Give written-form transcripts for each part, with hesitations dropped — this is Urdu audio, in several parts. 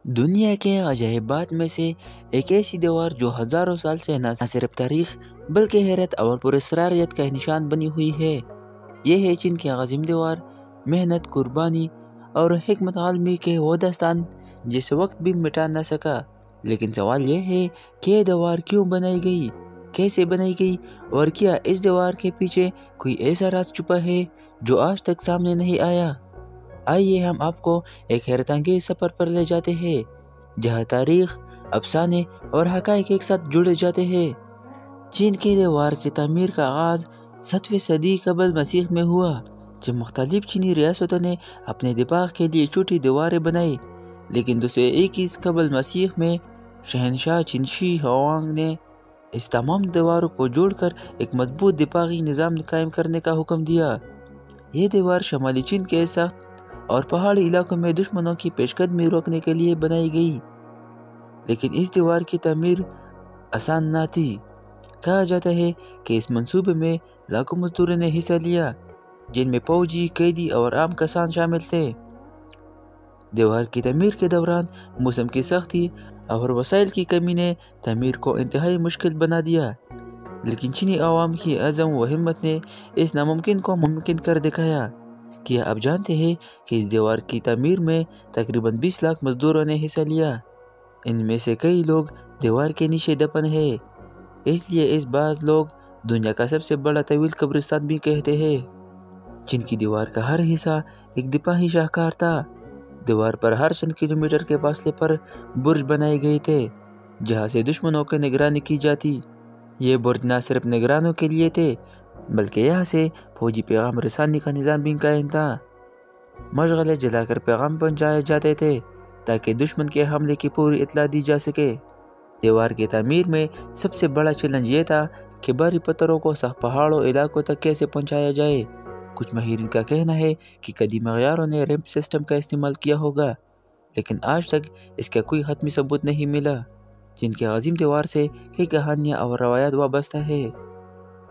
دنیا کے عجائبات میں سے ایک ایسی دیوار جو ہزاروں سال سے نہ صرف تاریخ بلکہ حیرت اور پراسراریت کا نشان بنی ہوئی ہے۔ یہ ہے چین کی عظیم دیوار، محنت، قربانی اور حکمت عالمی کے وہ داستان جس وقت بھی مٹا نہ سکا۔ لیکن سوال یہ ہے کہ یہ دیوار کیوں بنائی گئی، کیسے بنائی گئی، اور کیا اس دیوار کے پیچھے کوئی ایسا راز چھپا ہے جو آج تک سامنے نہیں آیا؟ آئیے ہم آپ کو ایک حیرت انگیز سفر پر لے جاتے ہیں جہاں تاریخ، افسانے اور حقائق ایک ساتھ جڑ جاتے ہیں۔ چین کی دیوار کی تعمیر کا آغاز 7ویں صدی قبل مسیح میں ہوا، جب مختلف چینی ریاستوں نے اپنے دفاع کے لیے چھوٹی دیواریں بنائی۔ لیکن 221 قبل مسیح میں شہنشاہ چین شی ہونگ نے اس تمام دیواروں کو جوڑ کر ایک مضبوط دفاعی نظام قائم کرنے کا حکم دیا۔ یہ دیوار شمالی چین کے سخت اور پہاڑی علاقوں میں دشمنوں کی پیش قدمی روکنے کے لیے بنائی گئی۔ لیکن اس دیوار کی تعمیر آسان نہ تھی۔ کہا جاتا ہے کہ اس منصوبے میں لاکھوں مزدوروں نے حصہ لیا، جن میں فوجی، قیدی اور عام کسان شامل تھے۔ دیوار کی تعمیر کے دوران موسم کی سختی اور وسائل کی کمی نے تعمیر کو انتہائی مشکل بنا دیا، لیکن چینی عوام کی عزم و ہمت نے اس ناممکن کو ممکن کر دکھایا۔ کیا آپ جانتے ہیں کہ اس دیوار کی تعمیر میں تقریباً 20 لاکھ مزدوروں نے حصہ لیا؟ ان میں سے کئی لوگ دیوار کے نیچے دفن ہیں، اس لیے اس بعض لوگ دنیا کا سب سے بڑا طویل قبرستان بھی کہتے ہیں۔ چین کی دیوار کا ہر حصہ ایک دفاعی شاہکار تھا۔ دیوار پر ہر چند کلومیٹر کے فاصلے پر برج بنائے گئے تھے جہاں سے دشمنوں کی نگرانی کی جاتی۔ یہ برج نہ صرف نگرانوں کے لیے تھے بلکہ یہاں سے فوجی پیغام رسانی کا نظام بھی قائم تھا۔ مشغلے جلا کر پیغام پہنچائے جاتے تھے تاکہ دشمن کے حملے کی پوری اطلاع دی جا سکے۔ دیوار کی تعمیر میں سب سے بڑا چیلنج یہ تھا کہ بھاری پتھروں کو سخت پہاڑوں علاقوں تک کیسے پہنچایا جائے۔ کچھ ماہرین کا کہنا ہے کہ قدیم اغیاروں نے ریمپ سسٹم کا استعمال کیا ہوگا، لیکن آج تک اس کا کوئی حتمی ثبوت نہیں ملا۔ چین کی عظیم دیوار سے کئی کہانیاں اور روایات وابستہ ہیں۔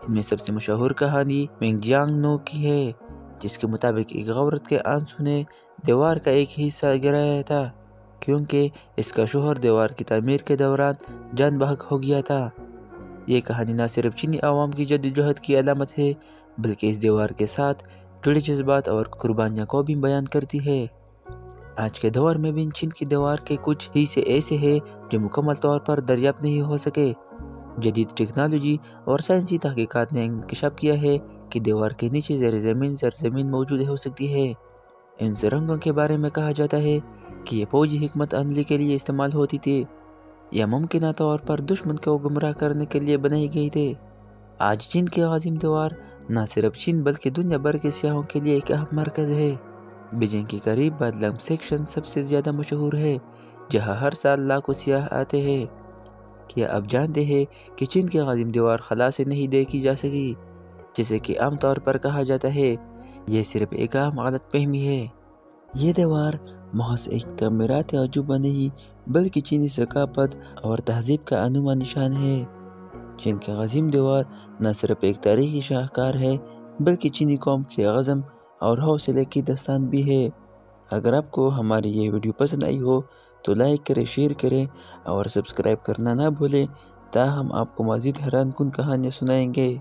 ان میں سب سے مشہور کہانی مینگ جیانگ نو کی ہے، جس کے مطابق ایک عورت کے آنسو نے دیوار کا ایک حصہ گرایا تھا کیونکہ اس کا شوہر دیوار کی تعمیر کے دوران جان بحق ہو گیا تھا۔ یہ کہانی نہ صرف چینی عوام کی جدوجہد کی علامت ہے بلکہ اس دیوار کے ساتھ جڑے جذبات اور قربانیاں کو بھی بیان کرتی ہے۔ آج کے دور میں بھی چین کی دیوار کے کچھ حصے ایسے ہیں جو مکمل طور پر دریافت نہیں ہو سکے۔ جدید ٹیکنالوجی اور سائنسی تحقیقات نے انکشاف کیا ہے کہ دیوار کے نیچے زیر زمین سرزمین موجود ہو سکتی ہے۔ ان سرنگوں کے بارے میں کہا جاتا ہے کہ یہ فوجی حکمت عملی کے لیے استعمال ہوتی تھی یا ممکنہ طور پر دشمن کو گمراہ کرنے کے لیے بنائی گئی تھی۔ آج چین کی عظیم دیوار نہ صرف چین بلکہ دنیا بھر کے سیاحوں کے لیے ایک اہم مرکز ہے۔ بیجنگ کے قریب بادلام سیکشن سب سے زیادہ مشہور ہے جہاں ہر سال لاکھوں سیاح آتے ہیں۔ کیا آپ جانتے ہیں کہ چین کی عظیم دیوار خلا سے نہیں دیکھی جا سکی جیسے کہ عام طور پر کہا جاتا ہے؟ یہ صرف ایک عام غلط فہمی ہے۔ یہ دیوار محض ایک تعمیراتی عجوبہ نہیں بلکہ چینی ثقافت اور تہذیب کا انمول نشان ہے۔ چین کی عظیم دیوار نہ صرف ایک تاریخی شاہکار ہے بلکہ چینی قوم کے عزم اور حوصلے کی داستان بھی ہے۔ اگر آپ کو ہماری یہ ویڈیو پسند آئی ہو تو لائک کریں، شیئر کریں اور سبسکرائب کرنا نہ بھولیں تاہم آپ کو مزید حیران کن کہانیاں سنائیں گے۔